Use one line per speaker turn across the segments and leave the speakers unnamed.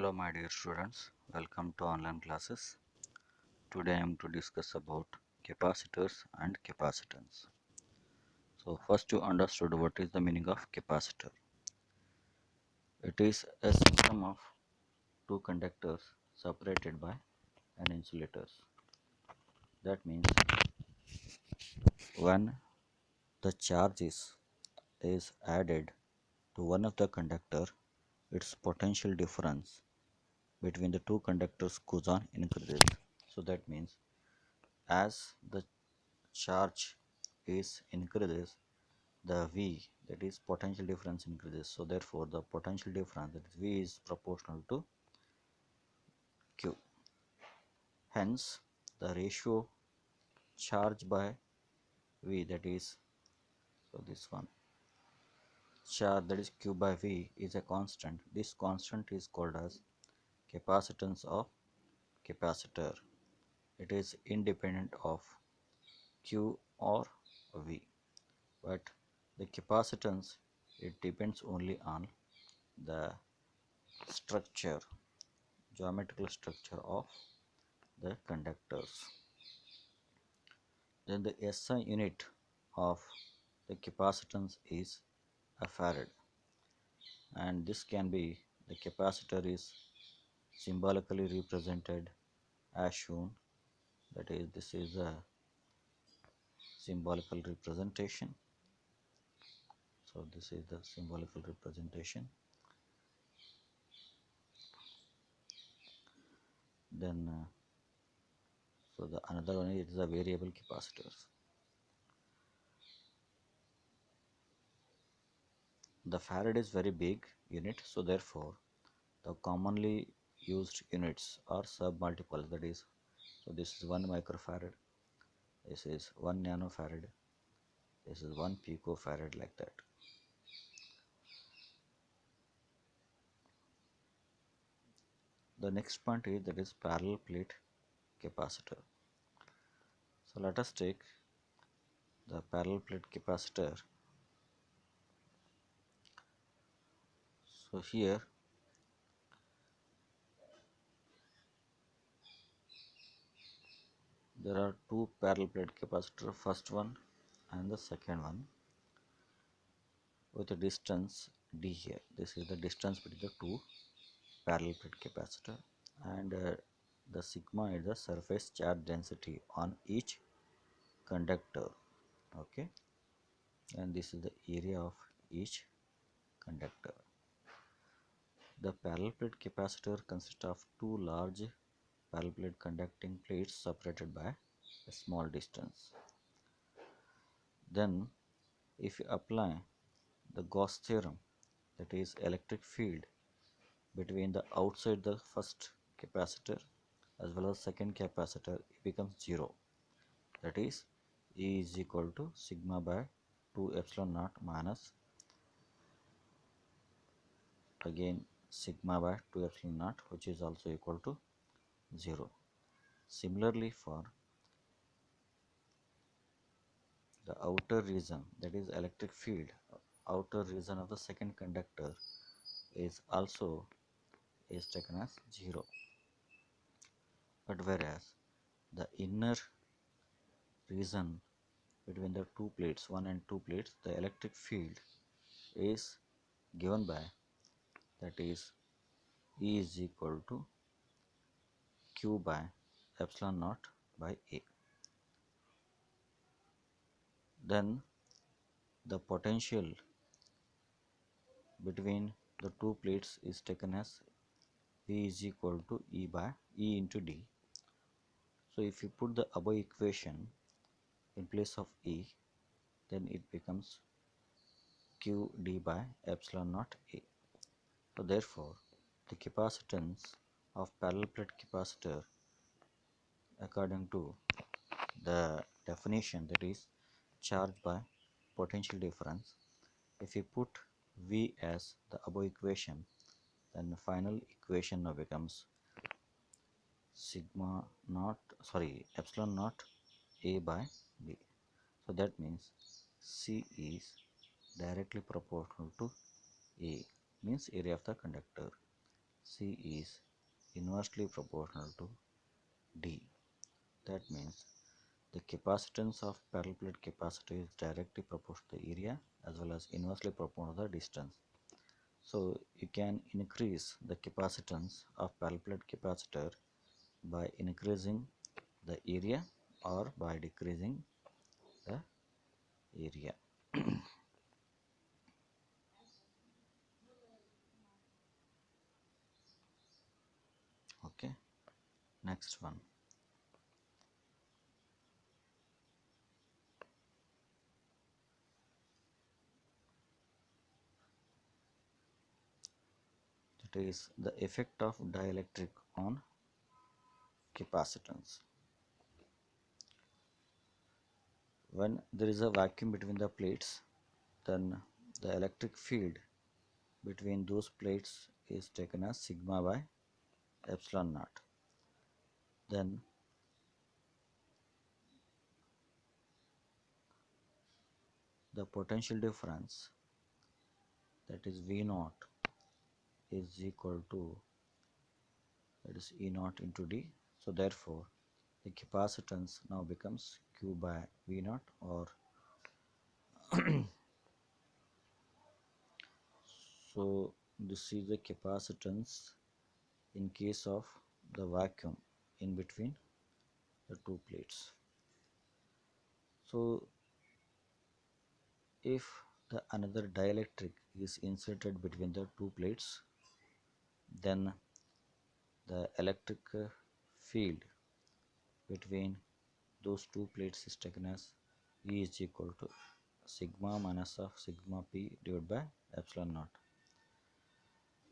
Hello my dear students, welcome to online classes. Today I am to discuss about capacitors and capacitance. So first you understood what is the meaning of capacitor. It is a system of two conductors separated by an insulators. That means when the is added to one of the conductor, its potential difference between the two conductors goes on increases. So that means as the charge is increases, the V, that is potential difference, increases. So therefore the potential difference, that is V, is proportional to Q. Hence the ratio charge by V, that is, so this one charge, that is Q by V, is a constant. This constant is called as capacitance of capacitor. It is independent of Q or V, but the capacitance, it depends only on the structure, geometrical structure of the conductors. Then the SI unit of the capacitance is a farad, and this can be, the capacitor is symbolically represented as shown, that is, this is a symbolical representation. So this is the symbolical representation. Then so the another one is the variable capacitors. The farad is very big unit, so therefore the commonly used units are sub multiples, that is, so this is 1 microfarad, this is 1 nanofarad, this is 1 picofarad, like that. The next point is, that is parallel plate capacitor. So let us take the parallel plate capacitor. So here there are two parallel plate capacitor, first one and the second one, with a distance d here. This is the distance between the two parallel plate capacitor, and the sigma is the surface charge density on each conductor. Okay, and this is the area of each conductor. The parallel plate capacitor consists of two large parallel plate conducting plates separated by a small distance. Then if you apply the Gauss theorem, that is electric field between the outside the first capacitor as well as second capacitor, it becomes 0. That is, E is equal to sigma by 2 epsilon naught minus again sigma by 2 epsilon naught, which is also equal to 0. Similarly, for the outer region, that is electric field, outer region of the second conductor is also is taken as 0. But whereas the inner region between the two plates, 1 and 2 plates, the electric field is given by, that is, E is equal to Q by epsilon naught by A. Then the potential between the two plates is taken as V is equal to E into D. So if you put the above equation in place of E, then it becomes Q D by epsilon naught A. So therefore the capacitance of parallel plate capacitor, according to the definition, that is charge by potential difference, if you put V as the above equation, then the final equation now becomes sigma naught, sorry, epsilon naught A by B. So that means C is directly proportional to A, means area of the conductor. C is inversely proportional to D. That means the capacitance of parallel plate capacitor is directly proportional to the area as well as inversely proportional to the distance. So you can increase the capacitance of parallel plate capacitor by increasing the area or by decreasing the area. Okay, next one. That is the effect of dielectric on capacitance. When there is a vacuum between the plates, then the electric field between those plates is taken as sigma by epsilon naught. Then the potential difference, that is V naught, is equal to, that is E naught into D. So therefore the capacitance now becomes Q by V naught, or so this is the capacitance in case of the vacuum in between the two plates. So if the another dielectric is inserted between the two plates, then the electric field between those two plates is taken as E is equal to sigma minus of sigma p divided by epsilon naught.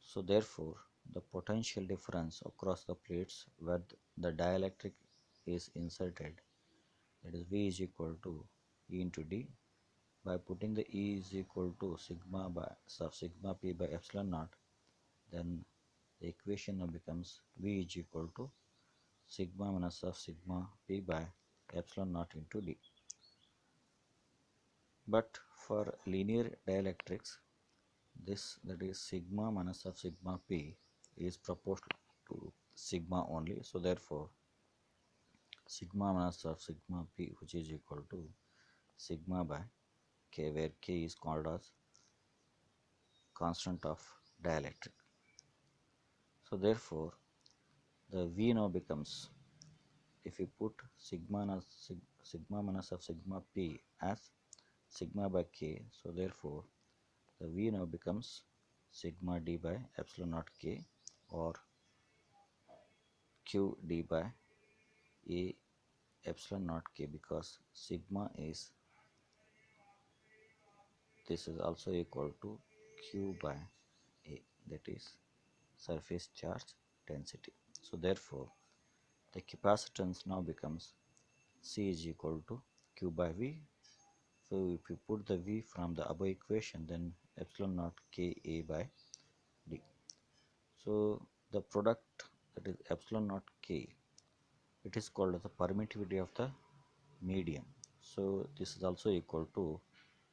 So therefore the potential difference across the plates where the dielectric is inserted, that is V is equal to E into D. By putting the E is equal to sigma by sub sigma p by epsilon naught, then the equation now becomes V is equal to sigma minus of sigma p by epsilon naught into D. But for linear dielectrics, this, that is sigma minus of sigma p, is proportional to sigma only. So therefore sigma minus of sigma p, which is equal to sigma by k, where k is called as constant of dielectric. So therefore the V now becomes, if we put sigma minus of sigma p as sigma by k, so therefore the V now becomes sigma d by epsilon naught k, or q d by a epsilon naught k, because sigma is, this is also equal to q by a, that is surface charge density. So therefore the capacitance now becomes C is equal to q by V. So if you put the V from the above equation, then epsilon naught k a by d. So the product, that is epsilon naught k, it is called as the permittivity of the medium. So this is also equal to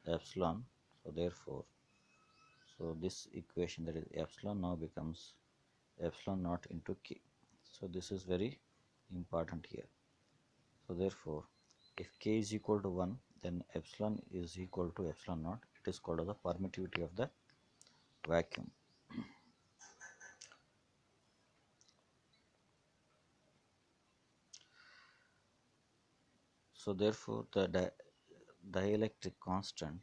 epsilon. So therefore, so this equation, that is epsilon, now becomes epsilon naught into k. So this is very important here. So therefore if k is equal to 1, then epsilon is equal to epsilon naught. It is called as the permittivity of the vacuum. So therefore the dielectric constant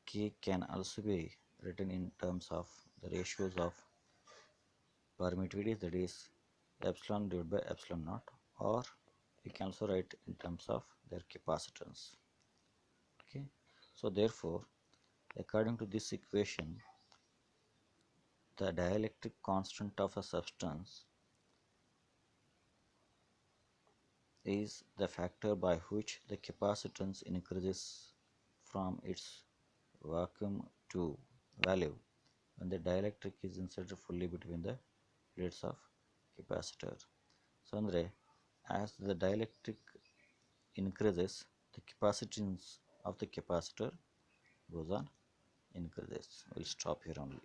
k can also be written in terms of the ratios of permittivity, that is epsilon divided by epsilon naught, or we can also write in terms of their capacitance. Okay, so therefore according to this equation, the dielectric constant of a substance is the factor by which the capacitance increases from its vacuum to value when the dielectric is inserted fully between the plates of capacitor. So Andre, as the dielectric increases, the capacitance of the capacitor goes on increases. We'll stop here only.